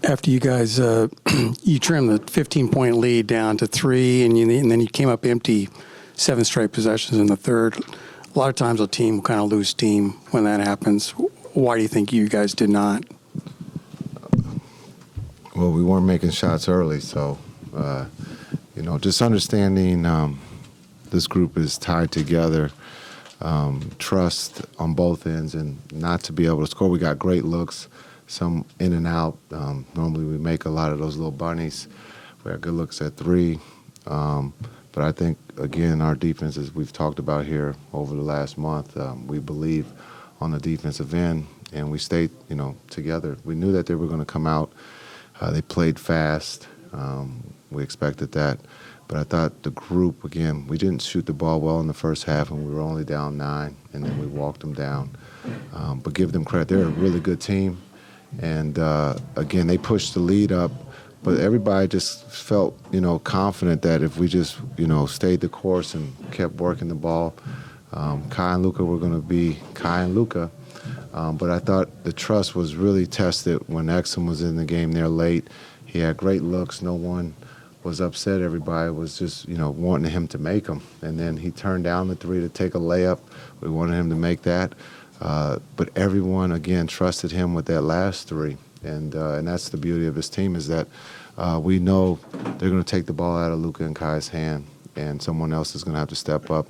After you guys, you trimmed the 15-point lead down to 3, and then you came up empty 7 straight possessions in the third. A lot of times a team will kind of lose steam when that happens. Why do you think you guys did not? Well, we weren't making shots early, so, just understanding this group is tied together, trust on both ends, and not to be able to score. We got great looks, some in and out. Normally we make a lot of those little bunnies. We had good looks at 3. But I think, again, our defense, as we've talked about here over the last month, we believe on the defensive end, and we stayed, together. We knew that they were going to come out. They played fast. We expected that. But I thought the group, again, we didn't shoot the ball well in the first half, and we were only down 9, and then we walked them down. But give them credit. They're a really good team. And, again, they pushed the lead up. But everybody just felt, confident that if we just, stayed the course and kept working the ball, Kai and Luka were going to be Kai and Luka. But I thought the trust was really tested when Exum was in the game there late. He had great looks. No one was upset. Everybody was just, wanting him to make them. And then he turned down the 3 to take a layup. We wanted him to make that. But everyone, again, trusted him with that last 3. And that's the beauty of this team is that we know they're going to take the ball out of Luka and Kai's hand, and someone else is going to have to step up.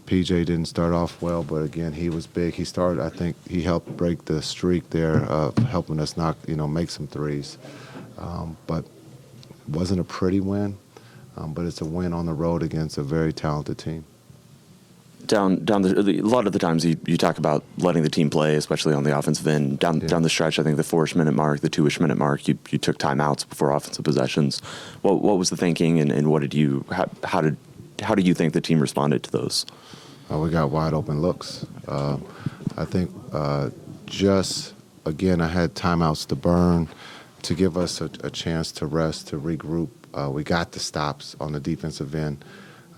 PJ didn't start off well, but, again, he was big. He started, I think he helped break the streak there of helping us make some threes. But it wasn't a pretty win, but it's a win on the road against a very talented team. A lot of the times you talk about letting the team play, especially on the offensive end. Down the stretch, I think the 4-ish minute mark, the 2-ish minute mark, you took timeouts before offensive possessions. What was the thinking, and what did you how do you think the team responded to those? We got wide open looks. I think just again I had timeouts to burn to give us a chance to rest, to regroup. We got the stops on the defensive end.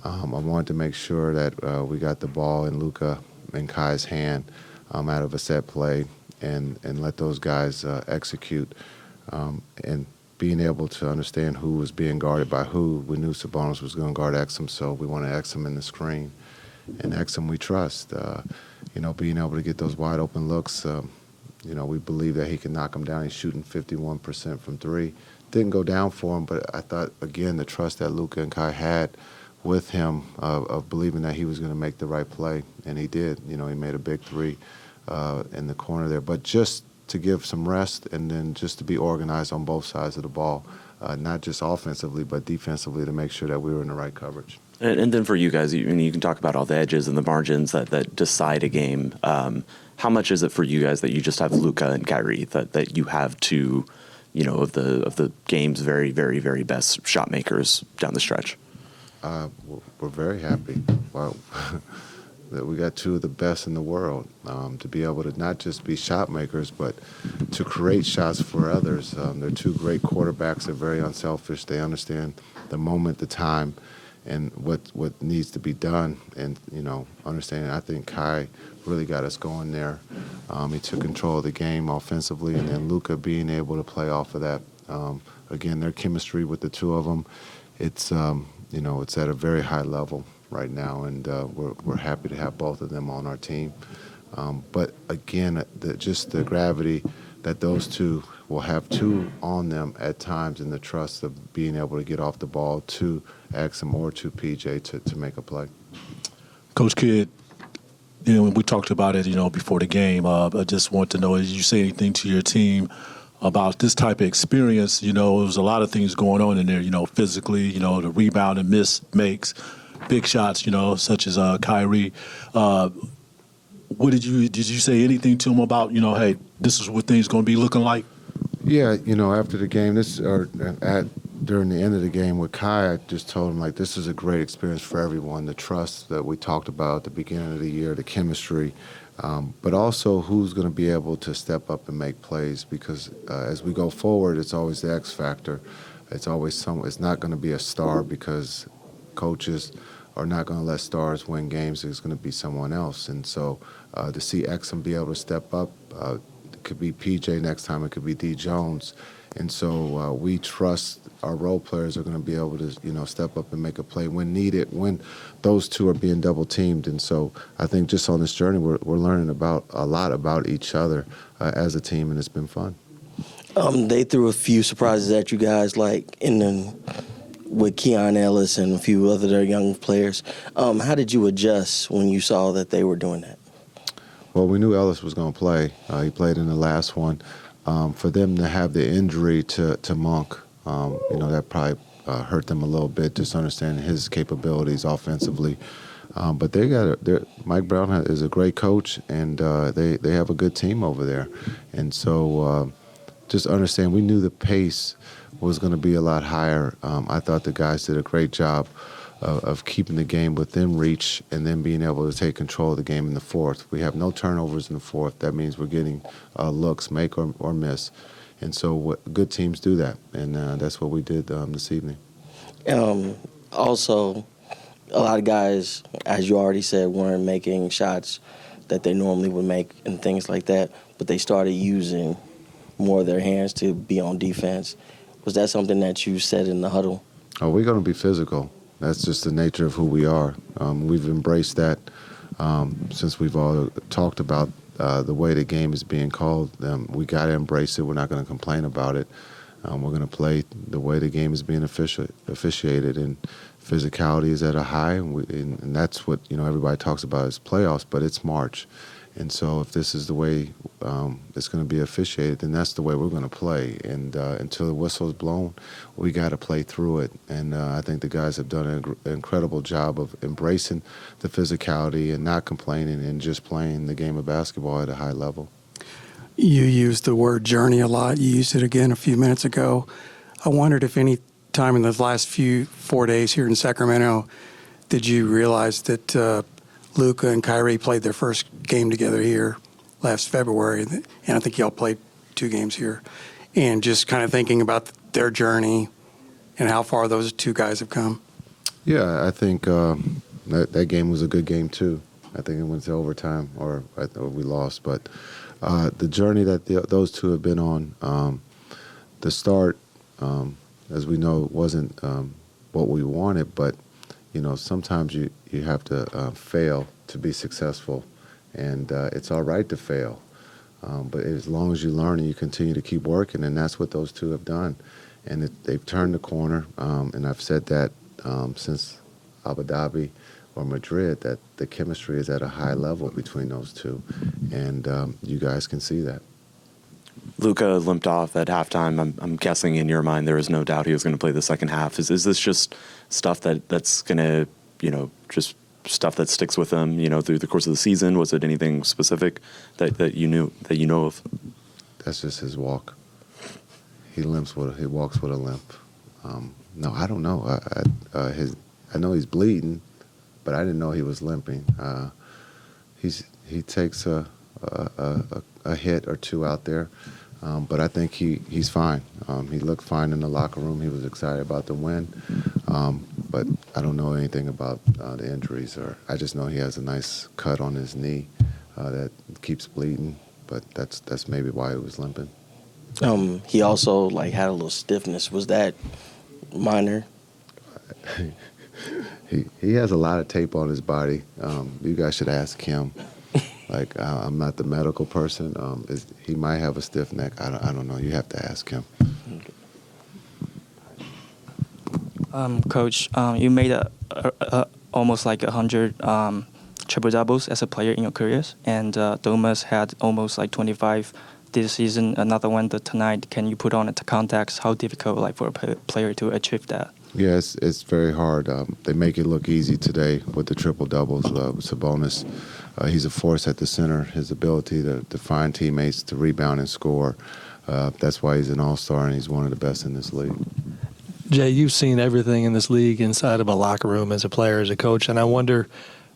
I wanted to make sure that we got the ball in Luka and Kai's hand out of a set play and let those guys execute. And being able to understand who was being guarded by who. We knew Sabonis was going to guard Exum, so we wanted Exum in the screen. And Exum we trust. Being able to get those wide open looks, we believe that he can knock them down. He's shooting 51% from 3. Didn't go down for him, but I thought, again, the trust that Luka and Kai had with him of believing that he was going to make the right play, and he did. He made a big 3 in the corner there. But just to give some rest and then just to be organized on both sides of the ball, not just offensively but defensively to make sure that we were in the right coverage. And then for you guys, you can talk about all the edges and the margins that decide a game. How much is it for you guys that you just have Luka and Kyrie, that you have two, of the game's very, very, very best shot makers down the stretch? We're very happy. Wow. That we got 2 of the best in the world, to be able to not just be shot makers, but to create shots for others. They're 2 great quarterbacks. They're very unselfish. They understand the moment, the time, and what needs to be done. And, understanding, I think Kai really got us going there. He took control of the game offensively, and then Luka being able to play off of that. Again, their chemistry with the 2 of them, it's at a very high level right now, and we're happy to have both of them on our team. But again, just the gravity that those 2 will have 2 on them at times, and the trust of being able to get off the ball to Exum or to PJ to make a play. Coach Kidd, when we talked about it, before the game, I just want to know, did you say anything to your team about this type of experience? There was a lot of things going on in there, physically, the rebound and miss makes, big shots, such as Kyrie. What did you say anything to him about, hey, this is what things going to be looking like? Yeah, after the game, during the end of the game with Kai, I just told him, this is a great experience for everyone. The trust that we talked about at the beginning of the year, the chemistry, but also who's going to be able to step up and make plays, because as we go forward, it's always the X factor. It's always it's not going to be a star, because coaches are not going to let stars win games. It's going to be someone else. And so to see Exum be able to step up, it could be PJ next time, it could be D. Jones, And so we trust our role players are going to be able to, step up and make a play when needed, when those two are being double teamed. And so I think just on this journey, we're learning a lot about each other as a team, and it's been fun. They threw a few surprises at you guys, like with Keon Ellis and a few other young players. How did you adjust when you saw that they were doing that? Well, we knew Ellis was going to play. He played in the last one. For them to have the injury to Monk, that probably hurt them a little bit, just understanding his capabilities offensively. But Mike Brown is a great coach, and they have a good team over there. And so just understand, we knew the pace was going to be a lot higher. I thought the guys did a great job of keeping the game within reach and then being able to take control of the game in the fourth. We have no turnovers in the fourth. That means we're getting looks, make or miss. And so good teams do that, and that's what we did this evening. Also, a lot of guys, as you already said, weren't making shots that they normally would make and things like that, but they started using more of their hands to be on defense. Was that something that you said in the huddle? Oh, we're going to be physical. That's just the nature of who we are. We've embraced that since we've all talked about the way the game is being called. We got to embrace it. We're not going to complain about it. We're going to play the way the game is being officiated, and physicality is at a high, and that's what everybody talks about is playoffs, but it's March. And so if this is the way it's going to be officiated, then that's the way we're going to play. And until the whistle is blown, we got to play through it. And I think the guys have done an incredible job of embracing the physicality and not complaining and just playing the game of basketball at a high level. You used the word journey a lot. You used it again a few minutes ago. I wondered if any time in the last 4 days here in Sacramento did you realize that Luka and Kyrie played their first game together here last February, and I think y'all played 2 games here. And just kind of thinking about their journey and how far those 2 guys have come. Yeah, I think that game was a good game too. I think it went to overtime, or we lost. But the journey that those 2 have been on, the start, as we know, wasn't what we wanted, but sometimes you have to fail to be successful, and it's all right to fail. But as long as you learn and you continue to keep working, and that's what those 2 have done. And they've turned the corner, and I've said that since Abu Dhabi or Madrid, that the chemistry is at a high level between those 2, and you guys can see that. Luka limped off at halftime. I'm guessing in your mind there was no doubt he was going to play the second half. Is this just stuff that's going to, just stuff that sticks with him, through the course of the season? Was it anything specific that you know of? That's just his walk. He walks with a limp. No, I don't know. I know he's bleeding, but I didn't know he was limping. He takes a hit or 2 out there, but I think he's fine. He looked fine in the locker room. He was excited about the win, but I don't know anything about the injuries. I just know he has a nice cut on his knee that keeps bleeding, but that's maybe why he was limping. He also had a little stiffness. Was that minor? He has a lot of tape on his body. You guys should ask him. I'm not the medical person. He might have a stiff neck. I don't know. You have to ask him. Coach, you made almost 100 triple doubles as a player in your careers, and Thomas had almost 25 this season. Another one tonight. Can you put on into context how difficult for a player to achieve that? Yeah, it's very hard. They make it look easy today with the triple doubles. Sabonis, he's a force at the center. His ability to find teammates, to rebound and score. That's why he's an all-star and he's one of the best in this league. Jay, you've seen everything in this league inside of a locker room as a player, as a coach, and I wonder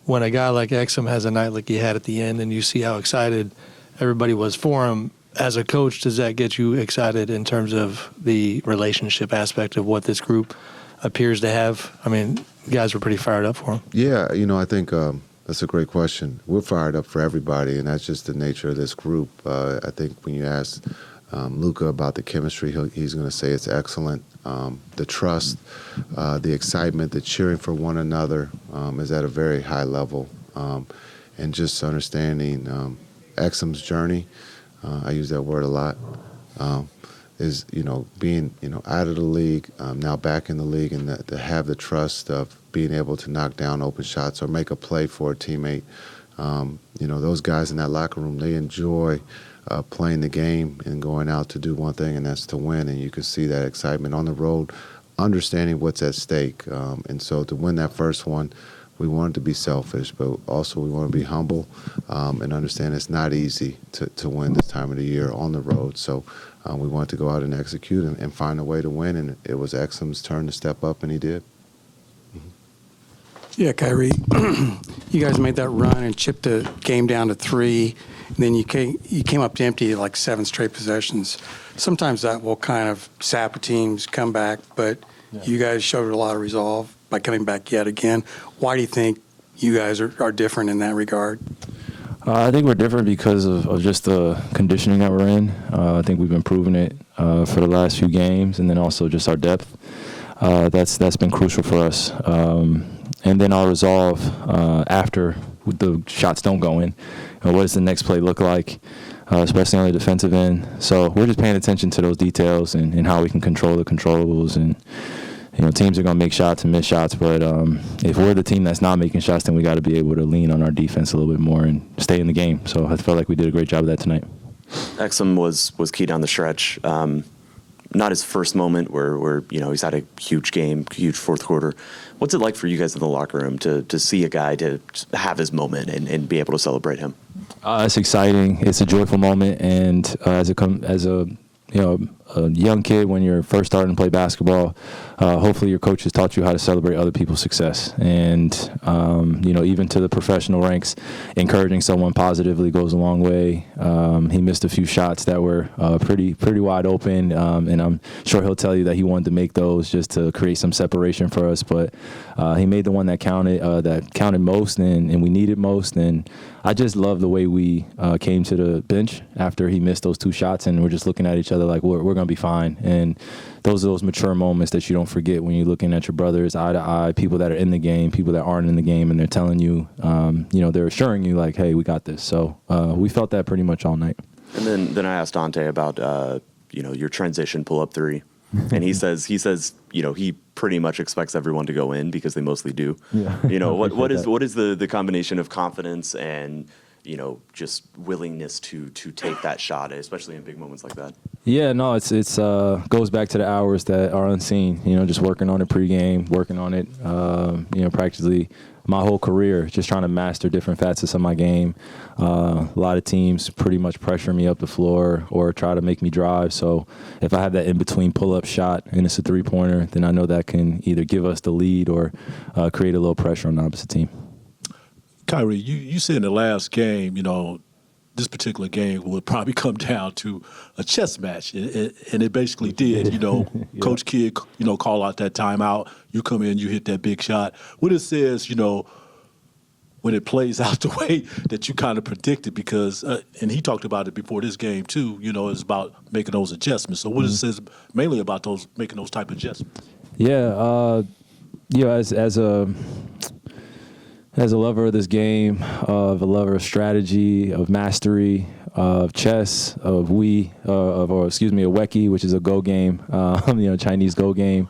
when a guy like Exum has a night like he had at the end and you see how excited everybody was for him, as a coach, does that get you excited in terms of the relationship aspect of what this group appears to have? I mean, you guys were pretty fired up for him. Yeah, I think that's a great question. We're fired up for everybody, and that's just the nature of this group. I think when you ask Luka about the chemistry. He's going to say it's excellent. The trust, the excitement, the cheering for one another is at a very high level. And just understanding Exum's journey, I use that word a lot, is, being, out of the league, now back in the league, and to have the trust of being able to knock down open shots or make a play for a teammate. Those guys in that locker room, they enjoy playing the game and going out to do one thing, and that's to win. And you can see that excitement on the road, understanding what's at stake. And so to win that first one, we wanted to be selfish, but also we want to be humble and understand it's not easy to win this time of the year on the road. So we wanted to go out and execute and find a way to win, and it was Exum's turn to step up, and he did. Yeah, Kyrie, you guys made that run and chipped the game down to 3. And then you came up empty like 7 straight possessions. Sometimes that will kind of sap a team's comeback, but you guys showed a lot of resolve by coming back yet again. Why do you think you guys are different in that regard? I think we're different because of just the conditioning that we're in. I think we've been proving it for the last few games, and then also just our depth. That's been crucial for us. And then our resolve after the shots don't go in. What does the next play look like, especially on the defensive end? So we're just paying attention to those details and how we can control the controllables. And teams are going to make shots and miss shots, but if we're the team that's not making shots, then we got to be able to lean on our defense a little bit more and stay in the game. So I felt like we did a great job of that tonight. Exum was key down the stretch. Not his first moment where he's had a huge game, huge fourth quarter. What's it like for you guys in the locker room to see a guy to have his moment and be able to celebrate him? It's exciting. It's a joyful moment, and as a young kid, when you're first starting to play basketball, hopefully your coach has taught you how to celebrate other people's success. And, even to the professional ranks, encouraging someone positively goes a long way. He missed a few shots that were pretty wide open, and I'm sure he'll tell you that he wanted to make those just to create some separation for us. But he made the one that counted most and we needed most. And I just love the way we came to the bench after he missed those 2 shots, and we're just looking at each other like we're going to be fine. And those are those mature moments that you don't forget when you're looking at your brothers eye to eye, people that are in the game, people that aren't in the game, and they're telling you, they're assuring you like, hey, we got this. So we felt that pretty much all night. And then I asked Dante about your transition pull-up 3. And he says he pretty much expects everyone to go in because they mostly do. Yeah. What is the combination of confidence and just willingness to take that shot, especially in big moments like that? Yeah, no, it's goes back to the hours that are unseen. Just working on it pregame, working on it. Practically my whole career, just trying to master different facets of my game. A lot of teams pretty much pressure me up the floor or try to make me drive. So if I have that in-between pull-up shot and it's a three-pointer, then I know that can either give us the lead or create a little pressure on the opposite team. Kyrie, you said in the last game, this particular game would probably come down to a chess match, and it basically did. Yeah. Coach Kidd, call out that timeout. You come in, you hit that big shot. What it says, when it plays out the way that you kind of predicted, because and he talked about it before this game too. It's about making those adjustments. So what it says mainly about making those type of adjustments. Yeah, as a lover of this game, of a lover of strategy, of mastery, of chess, of a Weki, which is a Go game, Chinese Go game.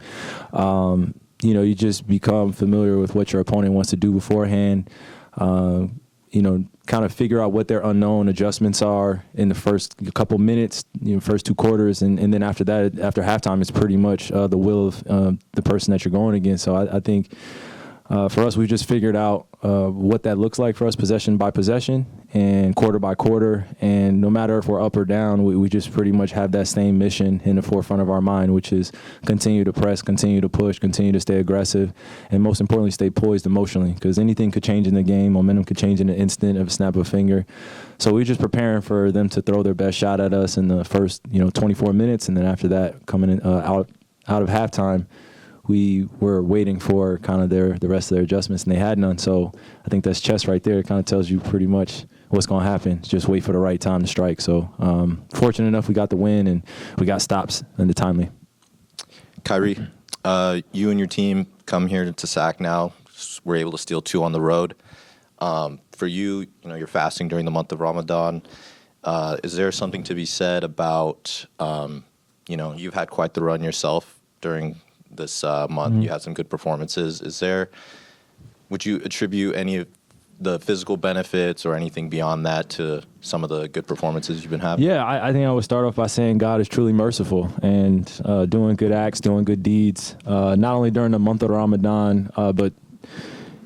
You just become familiar with what your opponent wants to do beforehand. Kind of figure out what their unknown adjustments are in the first couple minutes, first 2 quarters, and then after that, after halftime, it's pretty much the will of the person that you're going against. So I think. For us, we've just figured out what that looks like for us possession by possession and quarter by quarter. And no matter if we're up or down, we just pretty much have that same mission in the forefront of our mind, which is continue to press, continue to push, continue to stay aggressive, and most importantly, stay poised emotionally, because anything could change in the game. Momentum could change in an instant of a snap of a finger. So we're just preparing for them to throw their best shot at us in the first 24 minutes. And then after that, coming in, out of halftime, we were waiting for kind of the rest of their adjustments, and they had none. So I think that's chess right there. It kind of tells you pretty much what's going to happen. Just wait for the right time to strike. So fortunate enough, we got the win and we got stops in the timely. Kyrie, you and your team come here to Sac now. We're able to steal 2 on the road. For you, you're fasting during the month of Ramadan. Is there something to be said about, you've had quite the run yourself during this month. Mm-hmm. You had some good performances. Would you attribute any of the physical benefits or anything beyond that to some of the good performances you've been having? Yeah, I think I would start off by saying God is truly merciful and doing good acts, doing good deeds, not only during the month of Ramadan, but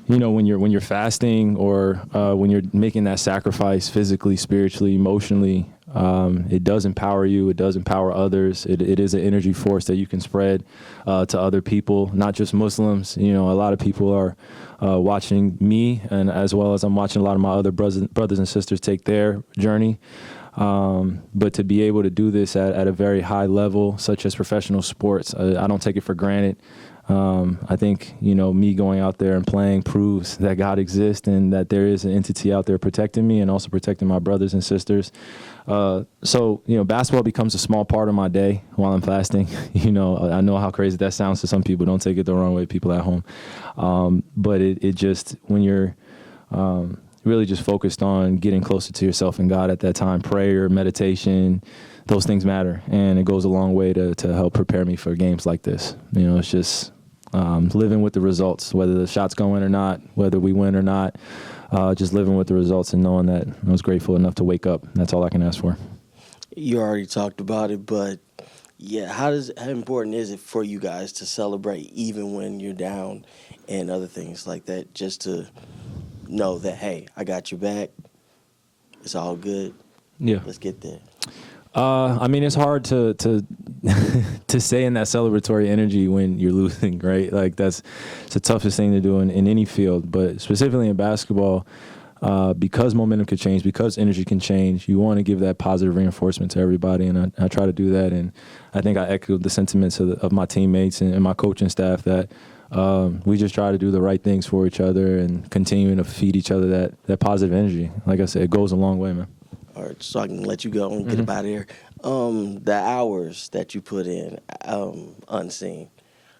when you're fasting or when you're making that sacrifice physically, spiritually, emotionally, it does empower you. It does empower others. It is an energy force that you can spread to other people, not just Muslims. A lot of people are watching me, and as well as I'm watching a lot of my other brothers and sisters take their journey. But to be able to do this at a very high level, such as professional sports, I don't take it for granted. I think, me going out there and playing proves that God exists and that there is an entity out there protecting me and also protecting my brothers and sisters. So basketball becomes a small part of my day while I'm fasting. I know how crazy that sounds to some people. Don't take it the wrong way, people at home. But it just, when you're really just focused on getting closer to yourself and God at that time, prayer, meditation, those things matter. And it goes a long way to help prepare me for games like this. It's just living with the results, whether the shots go in or not, whether we win or not, just living with the results and knowing that I was grateful enough to wake up. That's all I can ask for. You already talked about it, but yeah, how important is it for you guys to celebrate even when you're down and other things like that, just to know that, hey, I got you back, it's all good, yeah, let's get there? It's hard to to stay in that celebratory energy when you're losing, right? Like it's the toughest thing to do in any field, but specifically in basketball, because momentum can change, because energy can change, you want to give that positive reinforcement to everybody, and I try to do that. And I think I echoed the sentiments of my teammates and my coaching staff that we just try to do the right things for each other and continuing to feed each other that positive energy. Like I said, it goes a long way, man. All right, so I can let you go and get up out of here. The hours that you put in unseen,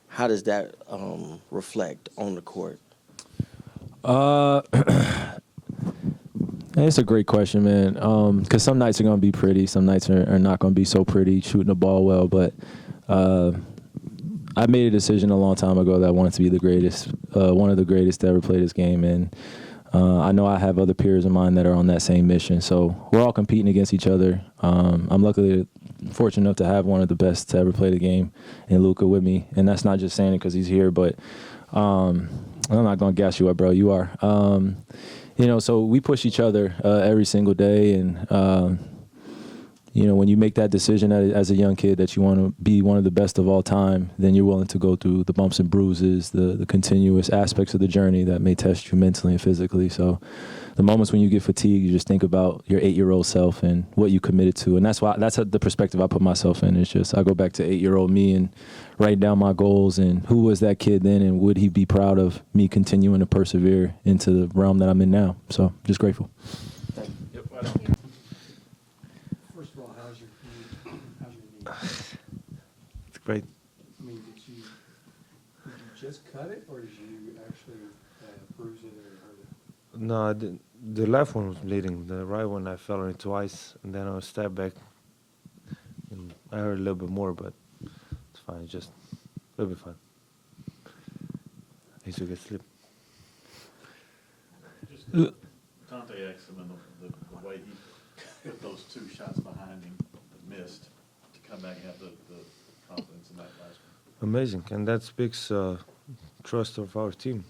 how does that reflect on the court? It's a great question, man, because some nights are going to be pretty, some nights are not going to be so pretty, shooting the ball well, but I made a decision a long time ago that I wanted to be the greatest, one of the greatest to ever play this game, and I know I have other peers of mine that are on that same mission, so we're all competing against each other. I'm luckily fortunate enough to have one of the best to ever play the game in Luka with me, and that's not just saying it because he's here, but I'm not going to gas you up, bro. You are. So we push each other every single day, and when you make that decision as a young kid that you want to be one of the best of all time, then you're willing to go through the bumps and bruises, the continuous aspects of the journey that may test you mentally and physically. So the moments when you get fatigued, you just think about your 8-year-old self and what you committed to. And that's the perspective I put myself in. It's just I go back to 8-year-old me and write down my goals and who was that kid then and would he be proud of me continuing to persevere into the realm that I'm in now. So just grateful. First of all, how's your knee? It's great. Did you just cut it, or did you actually bruise it or hurt it? No, I didn't. The left one was bleeding. The right one, I fell on it twice, and then I was stepped back. And I hurt a little bit more, but it's fine. It'll be fine. I used to get slip. Just Dante Exum and the way he put those 2 shots behind him, missed, to come back and have the confidence in that last one. Amazing, and that speaks trust of our team.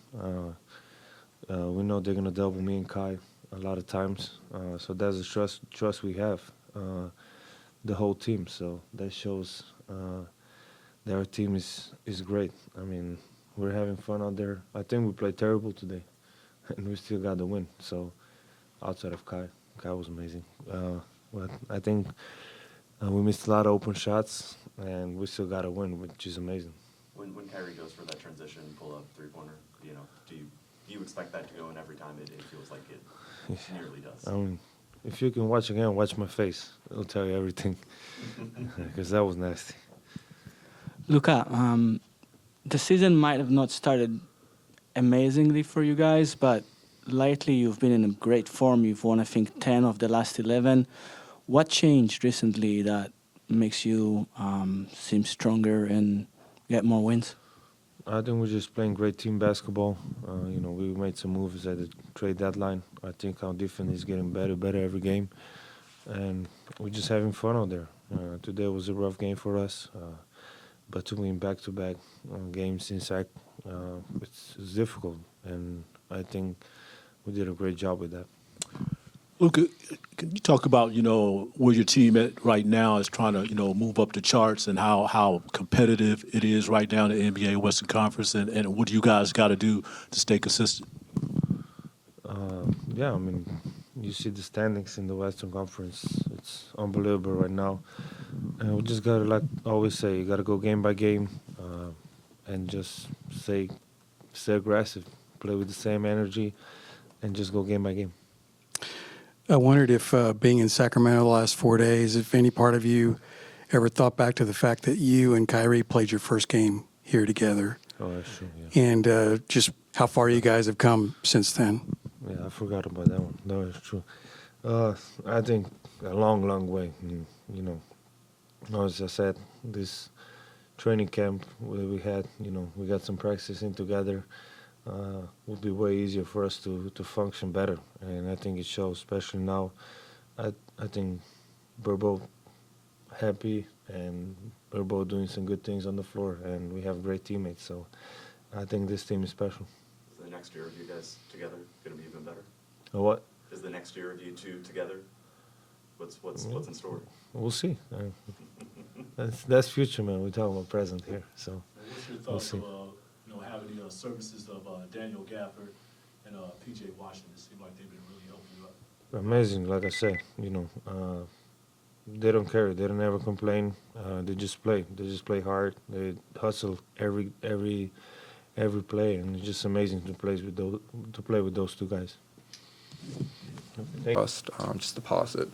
We know they're gonna double me and Kai a lot of times, so that's the trust we have, the whole team. So that shows that our team is great. I mean, we're having fun out there. I think we played terrible today, and we still got the win. So outside of Kai was amazing. But I think we missed a lot of open shots, and we still got a win, which is amazing. When Kyrie goes for that transition pull-up three-pointer, do you expect that to go in every time? It feels like it nearly does. if you can watch again, watch my face. It'll tell you everything. Because that was nasty. Luka, the season might have not started amazingly for you guys, but lately you've been in a great form. You've won, I think, 10 of the last 11. What changed recently that makes you seem stronger and get more wins? I think we're just playing great team basketball. We made some moves at the trade deadline. I think our defense is getting better every game. And we're just having fun out there. Today was a rough game for us. But to win back-to-back games in SAC, it's difficult. And I think we did a great job with that. Luka, can you talk about, where your team at right now is trying to, move up the charts and how competitive it is right now in the NBA Western Conference and what do you guys got to do to stay consistent? You see the standings in the Western Conference. It's unbelievable right now. And we just got to, like I always say, you got to go game by game and just stay aggressive, play with the same energy, and just go game by game. I wondered if being in Sacramento the last 4 days, if any part of you ever thought back to the fact that you and Kyrie played your first game here together. Oh, that's true, yeah. And just how far you guys have come since then. Yeah, I forgot about that one. No, it's true. I think a long, long way. As I said, this training camp where we had, we got some practice in together. Would be way easier for us to function better, and I think it shows, especially now. I think we're both happy, and we're both doing some good things on the floor, and we have great teammates. So I think this team is special. Is the next year of you guys together going to be even better? What? Is the next year of you two together? What's in store? We'll see. That's future, man. We're talking about present here. So What's your we'll thoughts see. of having the services of Daniel Gafford and P.J. Washington? It seems like they've been really helping you out. Amazing, like I said, they don't care. They don't ever complain. They just play. They just play hard. They hustle every play, and it's just amazing to play with those two guys. Just to pass it.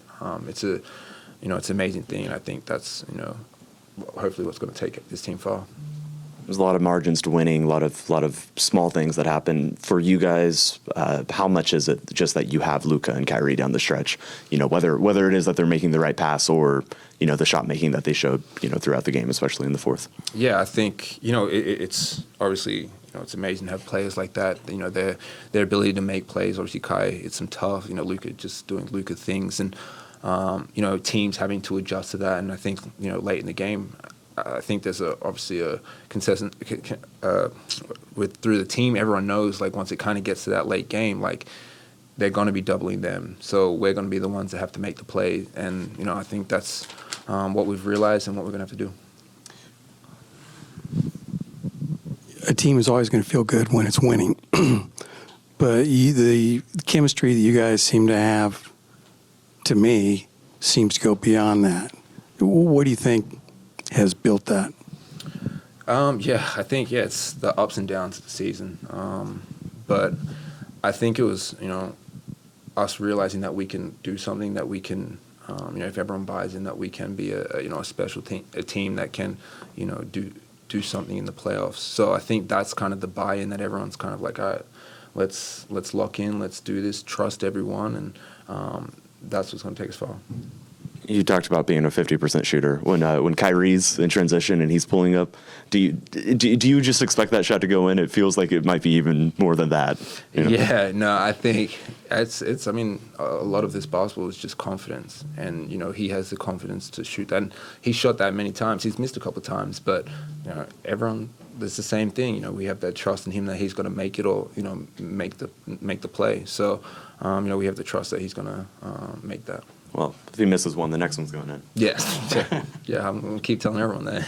It's it's an amazing thing, and I think that's hopefully what's going to take this team far. There's a lot of margins to winning, a lot of small things that happen for you guys. How much is it just that you have Luka and Kyrie down the stretch? Whether it is that they're making the right pass or the shot making that they showed throughout the game, especially in the fourth. Yeah, I think it's obviously it's amazing to have players like that. Their ability to make plays. Obviously, Kai, it's some tough. Luka just doing Luka things, and teams having to adjust to that. And I think late in the game, I think there's obviously a consistent through the team. Everyone knows once it kind of gets to that late game, they're going to be doubling them. So we're going to be the ones that have to make the play. And I think that's what we've realized and what we're going to have to do. A team is always going to feel good when it's winning, but the chemistry that you guys seem to have, to me, seems to go beyond that. What do you think has built that? I think it's the ups and downs of the season. But I think it was us realizing that we can do something, that we can if everyone buys in, that we can be a special team, a team that can do something in the playoffs. So I think that's kind of the buy-in, that everyone's kind of all right, let's lock in, let's do this, trust everyone, and that's what's going to take us far. You talked about being a 50% shooter. When Kyrie's in transition and he's pulling up, do you just expect that shot to go in? It feels like it might be even more than that. Yeah, no, I think it's. I mean, a lot of this basketball is just confidence, and he has the confidence to shoot that. And he shot that many times. He's missed a couple of times, but everyone. It's the same thing. We have that trust in him that he's going to make it, or make the play. So we have the trust that he's going to make that. Well, if he misses one, the next one's going in. Yes. Yeah, I'm going to keep telling everyone that.